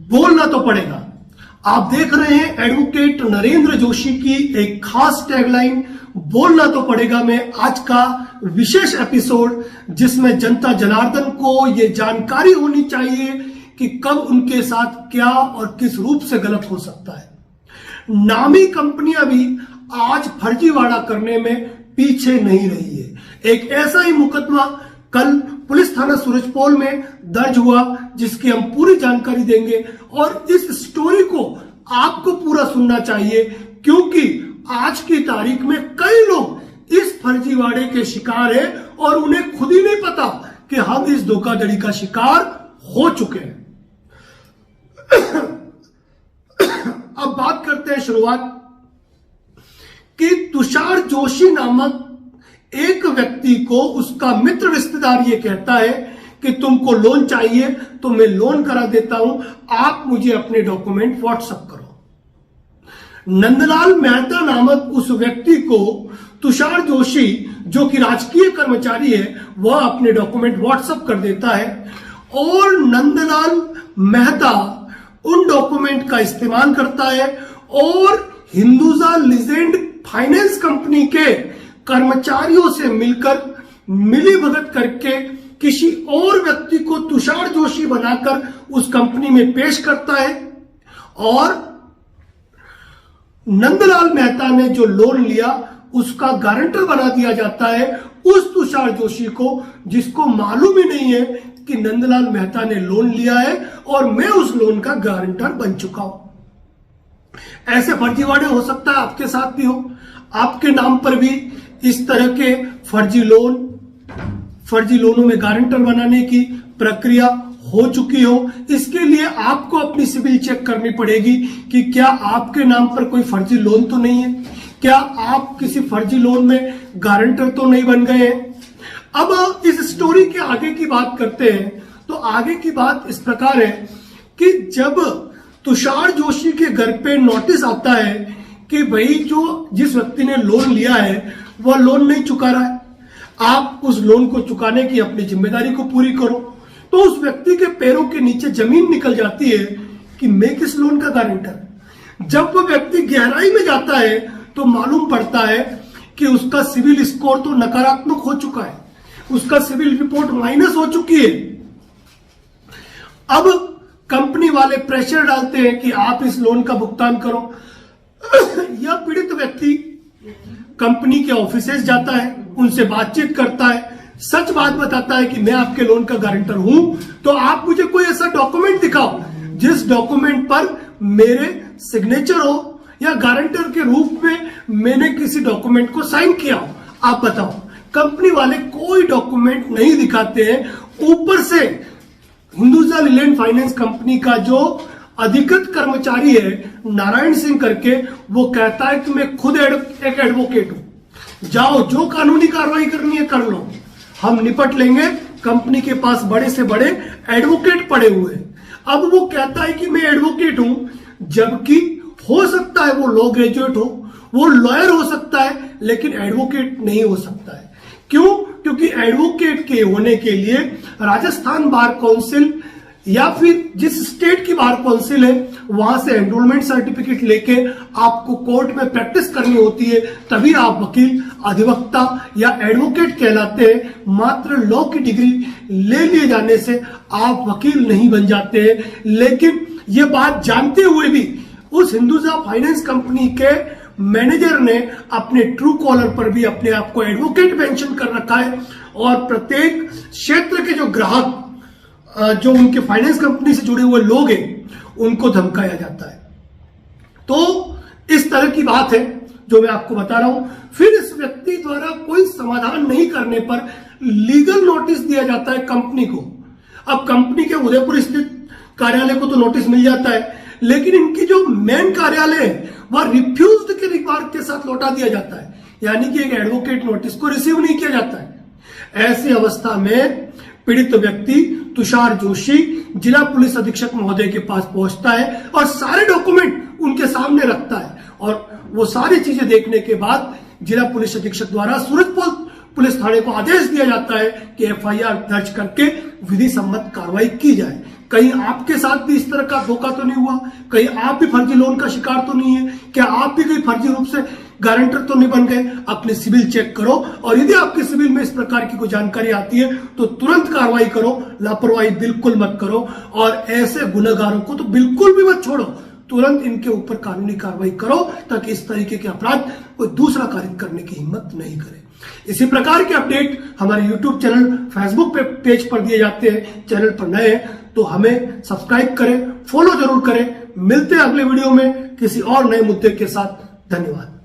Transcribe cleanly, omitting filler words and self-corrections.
बोलना तो पड़ेगा। आप देख रहे हैं एडवोकेट नरेंद्र जोशी की एक खास टैगलाइन, बोलना तो पड़ेगा में आज का विशेष एपिसोड, जिसमें जनता जनार्दन को यह जानकारी होनी चाहिए कि कब उनके साथ क्या और किस रूप से गलत हो सकता है। नामी कंपनियां भी आज फर्जीवाड़ा करने में पीछे नहीं रही है। एक ऐसा ही मुकदमा कल पुलिस थाना सूरजपोल में दर्ज हुआ, जिसकी हम पूरी जानकारी देंगे और इस स्टोरी को आपको पूरा सुनना चाहिए, क्योंकि आज की तारीख में कई लोग इस फर्जीवाड़े के शिकार हैं और उन्हें खुद ही नहीं पता कि हम इस धोखाधड़ी का शिकार हो चुके हैं। अब बात करते हैं शुरुआत कि तुषार जोशी नामक एक व्यक्ति को उसका मित्र रिश्तेदार ये कहता है कि तुमको लोन चाहिए तो मैं लोन करा देता हूं, आप मुझे अपने डॉक्यूमेंट व्हाट्सएप करो। नंदलाल मेहता नामक उस व्यक्ति को तुषार जोशी, जो कि राजकीय कर्मचारी है, वह अपने डॉक्यूमेंट व्हाट्सएप कर देता है और नंदलाल मेहता उन डॉक्यूमेंट का इस्तेमाल करता है और हिंदुजा लीजेंड फाइनेंस कंपनी के कर्मचारियों से मिलकर मिली भगत करके किसी और व्यक्ति को तुषार जोशी बनाकर उस कंपनी में पेश करता है और नंदलाल मेहता ने जो लोन लिया उसका गारंटर बना दिया जाता है उस तुषार जोशी को, जिसको मालूम ही नहीं है कि नंदलाल मेहता ने लोन लिया है और मैं उस लोन का गारंटर बन चुका हूं। ऐसे फर्जीवाड़े हो सकता है आपके साथ भी हो, आपके नाम पर भी इस तरह के फर्जी लोनों में गारंटर बनाने की प्रक्रिया हो चुकी हो। इसके लिए आपको अपनी सिविल चेक करनी पड़ेगी कि क्या आपके नाम पर कोई फर्जी लोन तो नहीं है, क्या आप किसी फर्जी लोन में गारंटर तो नहीं बन गए हैं। अब इस स्टोरी के आगे की बात करते हैं तो आगे की बात इस प्रकार है कि जब तुषार जोशी के घर पे नोटिस आता है कि भाई जिस व्यक्ति ने लोन लिया है वह लोन नहीं चुका रहा है, आप उस लोन को चुकाने की अपनी जिम्मेदारी को पूरी करो, तो उस व्यक्ति के पैरों के नीचे जमीन निकल जाती है कि मैं किस लोन का गारंटर। जब वो व्यक्ति गहराई में जाता है तो मालूम पड़ता है कि उसका सिविल स्कोर तो नकारात्मक हो चुका है, उसका सिविल रिपोर्ट माइनस हो चुकी है। अब कंपनी वाले प्रेशर डालते हैं कि आप इस लोन का भुगतान करो। यह पीड़ित व्यक्ति कंपनी के ऑफिसेस जाता है, उनसे बातचीत करता है, सच बात बताता है कि मैं आपके लोन का गारंटर हूं, तो आप मुझे कोई ऐसा डॉक्यूमेंट दिखाओ जिस डॉक्यूमेंट पर मेरे सिग्नेचर हो या गारंटर के रूप में मैंने किसी डॉक्यूमेंट को साइन किया हो, आप बताओ। कंपनी वाले कोई डॉक्यूमेंट नहीं दिखाते हैं। ऊपर से हिंदुजा लीजेंड फाइनेंस कंपनी का जो अधिकृत कर्मचारी है नारायण सिंह करके, वो कहता है कि मैं खुद एक एडवोकेट हूं, जाओ जो कानूनी कार्रवाई करनी है कर लो, हम निपट लेंगे, कंपनी के पास बड़े से बड़े एडवोकेट पड़े हुए हैं। अब वो कहता है कि मैं एडवोकेट हूं, जबकि हो सकता है वो लॉ ग्रेजुएट हो, वो लॉयर हो सकता है, लेकिन एडवोकेट नहीं हो सकता है। क्यों? क्योंकि एडवोकेट के होने के लिए राजस्थान बार काउंसिल या फिर जिस स्टेट की बार काउंसिल है वहां से एनरोलमेंट सर्टिफिकेट लेके आपको कोर्ट में प्रैक्टिस करनी होती है, तभी आप वकील, अधिवक्ता या एडवोकेट कहलाते हैं। मात्र लॉ की डिग्री ले लिए जाने से आप वकील नहीं बन जाते हैं। लेकिन ये बात जानते हुए भी उस हिंदुजा फाइनेंस कंपनी के मैनेजर ने अपने ट्रू कॉलर पर भी अपने आप को एडवोकेट मेंशन कर रखा है और प्रत्येक क्षेत्र के जो ग्राहक जो उनके फाइनेंस कंपनी से जुड़े हुए लोग हैं उनको धमकाया जाता है। तो इस तरह की बात है जो मैं आपको बता रहा हूं। फिर इस व्यक्ति द्वारा कोई समाधान नहीं करने पर लीगल नोटिस दिया जाता है कंपनी को। अब कंपनी के उदयपुर स्थित कार्यालय को तो नोटिस मिल जाता है, लेकिन इनकी जो मेन कार्यालय है वह रिफ्यूज्ड के रिमार्क के साथ लौटा दिया जाता है, यानी कि एक एडवोकेट नोटिस को रिसीव नहीं किया जाता है। ऐसी अवस्था में पीड़ित व्यक्ति तुषार जोशी जिला पुलिस अधीक्षक महोदय के पास पहुंचता है और सारे डॉक्यूमेंट उनके सामने रखता है और वो सारी चीजें देखने के बाद जिला पुलिस अधीक्षक द्वारा सूरजपोल पुलिस थाने को आदेश दिया जाता है कि एफआईआर दर्ज करके विधि सम्मत कार्रवाई की जाए। कहीं आपके साथ भी इस तरह का धोखा तो नहीं हुआ? कहीं आप भी फर्जी लोन का शिकार तो नहीं है? क्या आप भी कहीं फर्जी रूप से गारंटर तो नहीं बन गए? अपने सिविल चेक करो, और यदि आपके सिविल में इस प्रकार की कोई जानकारी आती है तो तुरंत कार्रवाई करो, लापरवाही बिल्कुल मत करो, और ऐसे गुनहगारों को तो बिल्कुल भी मत छोड़ो, तुरंत इनके ऊपर कानूनी कार्रवाई करो, ताकि इस तरीके के अपराध कोई दूसरा कारित करने की हिम्मत नहीं करे। इसी प्रकार के अपडेट हमारे YouTube चैनल, फेसबुक पेज पर दिए जाते हैं। चैनल पर नए हैं तो हमें सब्सक्राइब करें, फॉलो जरूर करें। मिलते हैं अगले वीडियो में किसी और नए मुद्दे के साथ। धन्यवाद।